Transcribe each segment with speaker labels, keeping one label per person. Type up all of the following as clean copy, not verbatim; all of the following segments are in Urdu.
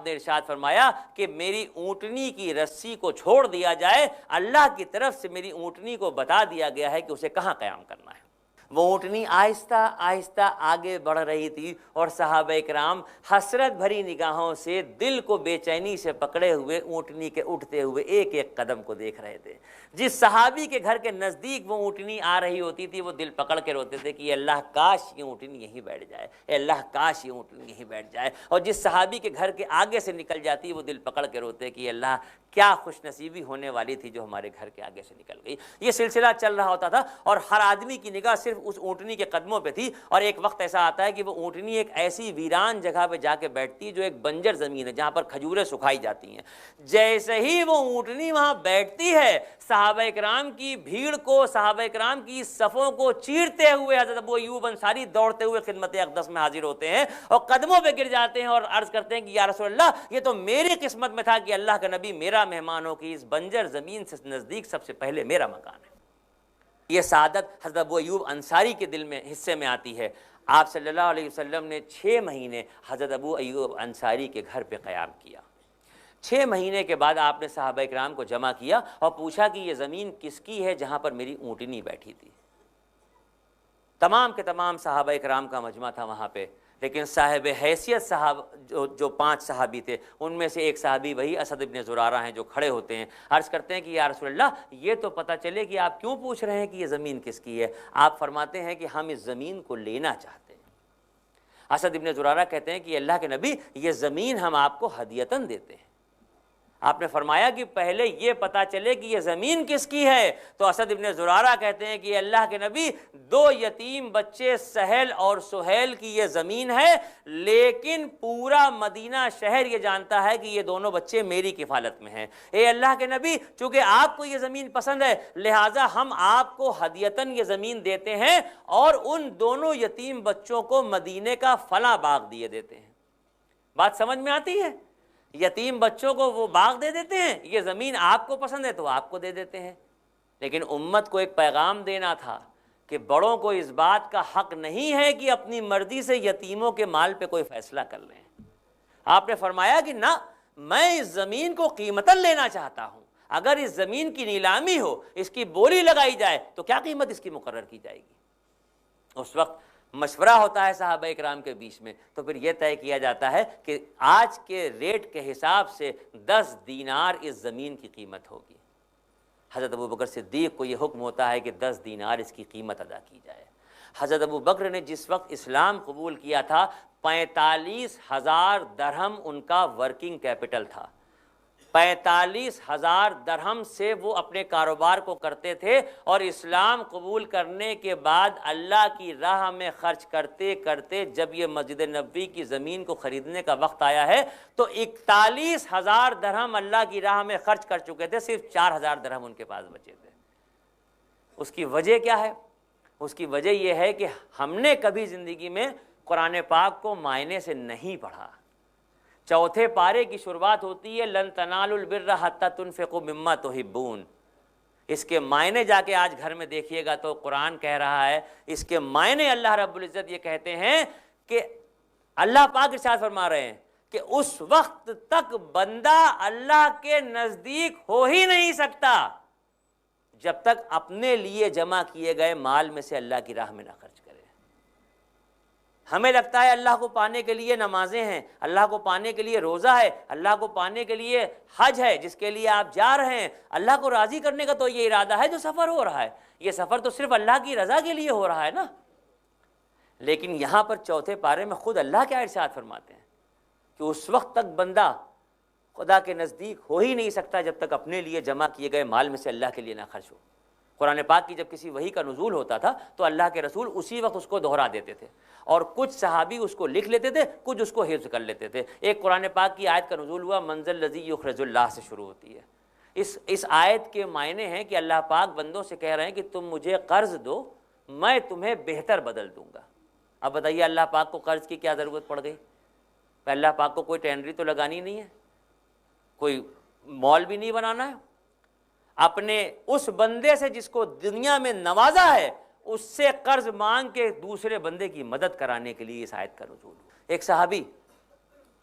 Speaker 1: آپ نے ارشاد فرمایا کہ میری اونٹنی کی رسی کو چھوڑ دیا جائے، اللہ کی طرف سے میری اونٹنی کو بتا دیا گیا ہے کہ اسے کہاں قیام کرنا ہے۔ وہ اونٹنی آہستہ آہستہ آگے بڑھ رہی تھی اور صحابہ کرام حسرت بھری نگاہوں سے دل کو بے چینی سے پکڑے ہوئے اونٹنی کے اٹھتے ہوئے ایک ایک قدم کو دیکھ رہے تھے۔ جس صحابی کے گھر کے نزدیک وہ اونٹنی آ رہی ہوتی تھی وہ دل پکڑ کے روتے تھے کہ اللہ کاش یہ اونٹنی یہیں بیٹھ جائے، اے اللہ کاش یہ اونٹنی یہیں بیٹھ جائے، اور جس صحابی کے گھر کے آگے سے نکل جاتی وہ دل پکڑ کے روتے کہ اللہ کیا خوش نصیبی ہونے والی تھی جو ہمارے گھر کے آگے سے نکل گئی۔ یہ سلسلہ چل رہا ہوتا تھا اور ہر آدمی کی نگاہ صرف اس اونٹنی کے قدموں پہ تھی، اور ایک وقت ایسا آتا ہے کہ وہ اونٹنی ایک ایسی ویران جگہ پہ جا کے بیٹھتی جو ایک بنجر زمین ہے جہاں پر کھجوریں سکھائی جاتی ہیں۔ جیسے ہی وہ اونٹنی وہاں بیٹھتی ہے، صحابہ کرام کی بھیڑ کو، صحابہ کرام کی صفوں کو چیرتے ہوئے حضرت ابو ایوب انصاری دوڑتے ہوئے خدمت اقدس میں حاضر ہوتے ہیں اور قدموں پہ گر جاتے ہیں اور عرض کرتے ہیں کہ یا رسول اللہ، یہ تو میری قسمت میں تھا کہ اللہ کا نبی میرا مہمان ہو، کہ اس بنجر زمین سے نزدیک سب سے پہلے میرا مکان ہے۔ یہ سعادت حضرت ابو ایوب انصاری کے دل میں حصے میں آتی ہے۔ آپ صلی اللہ علیہ وسلم نے 6 مہینے حضرت ابو ایوب انصاری کے گھر پہ قیام کیا۔ 6 مہینے کے بعد آپ نے صحابہ اکرام کو جمع کیا اور پوچھا کہ یہ زمین کس کی ہے جہاں پر میری اونٹنی بیٹھی تھی۔ تمام کے تمام صحابہ اکرام کا مجمع تھا وہاں پہ، لیکن صاحب حیثیت جو 5 صحابی تھے ان میں سے ایک صحابی وہی اسد ابن زرارہ ہیں جو کھڑے ہوتے ہیں، عرض کرتے ہیں کہ یا رسول اللہ یہ تو پتہ چلے کہ آپ کیوں پوچھ رہے ہیں کہ یہ زمین کس کی ہے؟ آپ فرماتے ہیں کہ ہم اس زمین کو لینا چاہتے ہیں۔ اسد ابن زرارہ کہتے ہیں کہ اللہ کے نبی یہ زمین ہم آپ کو ہدیتاً دیتے ہیں۔ آپ نے فرمایا کہ پہلے یہ پتا چلے کہ یہ زمین کس کی ہے۔ تو اسد ابن زرارہ کہتے ہیں کہ اللہ کے نبی 2 یتیم بچے سہیل اور سہیل کی یہ زمین ہے، لیکن پورا مدینہ شہر یہ جانتا ہے کہ یہ دونوں بچے میری کفالت میں ہیں۔ اے اللہ کے نبی، چونکہ آپ کو یہ زمین پسند ہے لہٰذا ہم آپ کو ہدیتاً یہ زمین دیتے ہیں اور ان دونوں یتیم بچوں کو مدینے کا فلاں باغ دیے دیتے ہیں۔ بات سمجھ میں آتی ہے؟ یتیم بچوں کو وہ باغ دے دیتے ہیں، یہ زمین آپ کو پسند ہے تو آپ کو دے دیتے ہیں۔ لیکن امت کو ایک پیغام دینا تھا کہ بڑوں کو اس بات کا حق نہیں ہے کہ اپنی مرضی سے یتیموں کے مال پہ کوئی فیصلہ کر لیں۔ آپ نے فرمایا کہ نہ، میں اس زمین کو قیمتاً لینا چاہتا ہوں، اگر اس زمین کی نیلامی ہو، اس کی بولی لگائی جائے تو کیا قیمت اس کی مقرر کی جائے گی؟ اس وقت مشورہ ہوتا ہے صحابہ اکرام کے بیچ میں، تو پھر یہ طے کیا جاتا ہے کہ آج کے ریٹ کے حساب سے 10 دینار اس زمین کی قیمت ہوگی۔ حضرت ابوبکر صدیق کو یہ حکم ہوتا ہے کہ 10 دینار اس کی قیمت ادا کی جائے۔ حضرت ابوبکر نے جس وقت اسلام قبول کیا تھا 45,000 درہم ان کا ورکنگ کیپٹل تھا۔ 45,000 درہم سے وہ اپنے کاروبار کو کرتے تھے، اور اسلام قبول کرنے کے بعد اللہ کی راہ میں خرچ کرتے کرتے جب یہ مسجد نبوی کی زمین کو خریدنے کا وقت آیا ہے تو 41,000 درہم اللہ کی راہ میں خرچ کر چکے تھے، صرف 4,000 درہم ان کے پاس بچے تھے۔ اس کی وجہ کیا ہے؟ اس کی وجہ یہ ہے کہ ہم نے کبھی زندگی میں قرآن پاک کو معنی سے نہیں پڑھا۔ 4 پارے کی شروعات ہوتی ہے لن تنالوا البر حتی تنفقوا مما تحبون۔ اس کے معنی جا کے آج گھر میں دیکھیے گا تو قرآن کہہ رہا ہے، اس کے معنی اللہ رب العزت یہ کہتے ہیں کہ اللہ پاک ارشاد فرما رہے ہیں کہ اس وقت تک بندہ اللہ کے نزدیک ہو ہی نہیں سکتا جب تک اپنے لیے جمع کیے گئے مال میں سے اللہ کی راہ میں نہ خرچ کرے۔ ہمیں لگتا ہے اللہ کو پانے کے لیے نمازیں ہیں، اللہ کو پانے کے لیے روزہ ہے، اللہ کو پانے کے لیے حج ہے جس کے لیے آپ جا رہے ہیں، اللہ کو راضی کرنے کا تو یہ ارادہ ہے جو سفر ہو رہا ہے، یہ سفر تو صرف اللہ کی رضا کے لیے ہو رہا ہے نا۔ لیکن یہاں پر 4 پارے میں خود اللہ کیا ارشاد فرماتے ہیں کہ اس وقت تک بندہ خدا کے نزدیک ہو ہی نہیں سکتا جب تک اپنے لیے جمع کیے گئے مال میں سے اللہ کے لیے نہ خرچ ہو۔ قرآن پاک کی جب کسی وحی کا نزول ہوتا تھا تو اللہ کے رسول اسی وقت اس کو دہرا دیتے تھے، اور کچھ صحابی اس کو لکھ لیتے تھے، کچھ اس کو حفظ کر لیتے تھے۔ ایک قرآن پاک کی آیت کا نزول ہوا منزل الذی یخرج اللہ سے شروع ہوتی ہے۔ اس آیت کے معنی ہیں کہ اللہ پاک بندوں سے کہہ رہے ہیں کہ تم مجھے قرض دو، میں تمہیں بہتر بدل دوں گا۔ اب بتائیے اللہ پاک کو قرض کی کیا ضرورت پڑ گئی؟ اللہ پاک کو کوئی ٹینڈری تو لگانی نہیں ہے، کوئی مال بھی نہیں بنانا ہے، اپنے اس بندے سے جس کو دنیا میں نوازا ہے اس سے قرض مانگ کے دوسرے بندے کی مدد کرانے کے لیے اس آیت کا نزول ہوا۔ ایک صحابی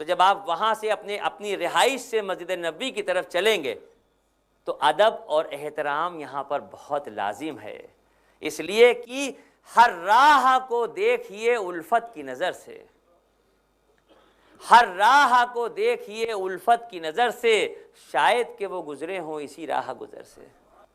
Speaker 1: تو جب آپ وہاں سے اپنی رہائش سے مسجد نبوی کی طرف چلیں گے تو ادب اور احترام یہاں پر بہت لازم ہے، اس لیے کہ ہر راہ کو دیکھیے الفت کی نظر سے، ہر راہ کو دیکھیے الفت کی نظر سے، شاید کہ وہ گزرے ہوں اسی راہ گزر سے۔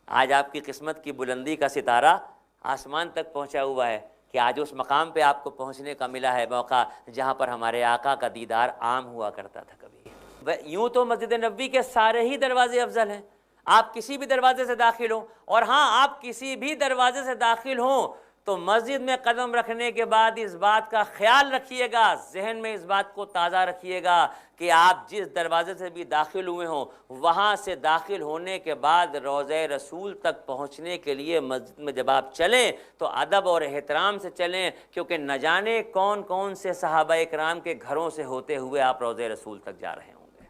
Speaker 1: آج آپ کی قسمت کی بلندی کا ستارہ آسمان تک پہنچا ہوا ہے کہ آج اس مقام پہ آپ کو پہنچنے کا ملا ہے موقع جہاں پر ہمارے آقا کا دیدار عام ہوا کرتا تھا کبھی۔ یوں تو مسجد نبوی کے سارے ہی دروازے افضل ہیں، آپ کسی بھی دروازے سے داخل ہوں، اور ہاں آپ کسی بھی دروازے سے داخل ہوں تو مسجد میں قدم رکھنے کے بعد اس بات کا خیال رکھیے گا، ذہن میں اس بات کو تازہ رکھیے گا کہ آپ جس دروازے سے بھی داخل ہوئے ہوں وہاں سے داخل ہونے کے بعد روضہ رسول تک پہنچنے کے لیے مسجد میں جب آپ چلیں تو ادب اور احترام سے چلیں، کیونکہ نہ جانے کون کون سے صحابہ اکرام کے گھروں سے ہوتے ہوئے آپ روضہ رسول تک جا رہے ہوں گے۔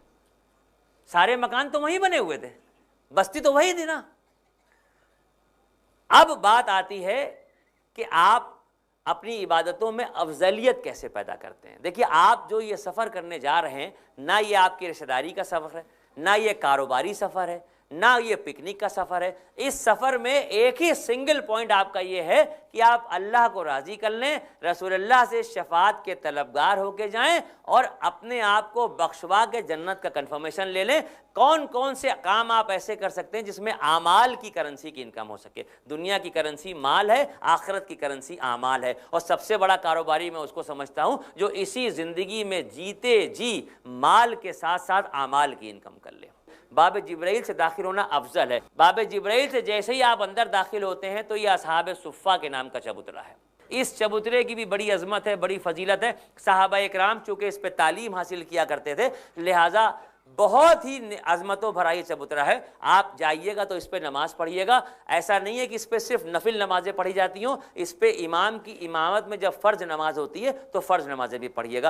Speaker 1: سارے مکان تو وہیں بنے ہوئے تھے، بستی تو وہی تھی نا۔ اب بات آتی ہے کہ آپ اپنی عبادتوں میں افضلیت کیسے پیدا کرتے ہیں۔ دیکھیے آپ جو یہ سفر کرنے جا رہے ہیں، نہ یہ آپ کی رشتہ داری کا سفر ہے، نہ یہ کاروباری سفر ہے، نہ یہ پکنک کا سفر ہے۔ اس سفر میں ایک ہی سنگل پوائنٹ آپ کا یہ ہے کہ آپ اللہ کو راضی کر لیں، رسول اللہ سے شفاعت کے طلبگار ہو کے جائیں اور اپنے آپ کو بخشوا کے جنت کا کنفرمیشن لے لیں۔ کون کون سے کام آپ ایسے کر سکتے ہیں جس میں اعمال کی کرنسی کی انکم ہو سکے؟ دنیا کی کرنسی مال ہے، آخرت کی کرنسی اعمال ہے، اور سب سے بڑا کاروباری میں اس کو سمجھتا ہوں جو اسی زندگی میں جیتے جی مال کے ساتھ ساتھ اعمال کی انکم کر لے۔ باب جبرائیل سے داخل ہونا افضل ہے۔ باب جبرائیل سے جیسے ہی آپ اندر داخل ہوتے ہیں تو یہ اصحاب صفہ کے نام کا چبوترا ہے۔ اس چبوترے کی بھی بڑی عظمت ہے، بڑی فضیلت ہے۔ صحابہ اکرام چونکہ اس پہ تعلیم حاصل کیا کرتے تھے، لہٰذا بہت ہی عظمتوں بھرا یہ چبوترا ہے۔ آپ جائیے گا تو اس پہ نماز پڑھیے گا، ایسا نہیں ہے کہ اس پہ صرف نفل نمازیں پڑھی جاتی ہوں، اس پہ امام کی امامت میں جب فرض نماز ہوتی ہے تو فرض نمازیں بھی پڑھیے گا۔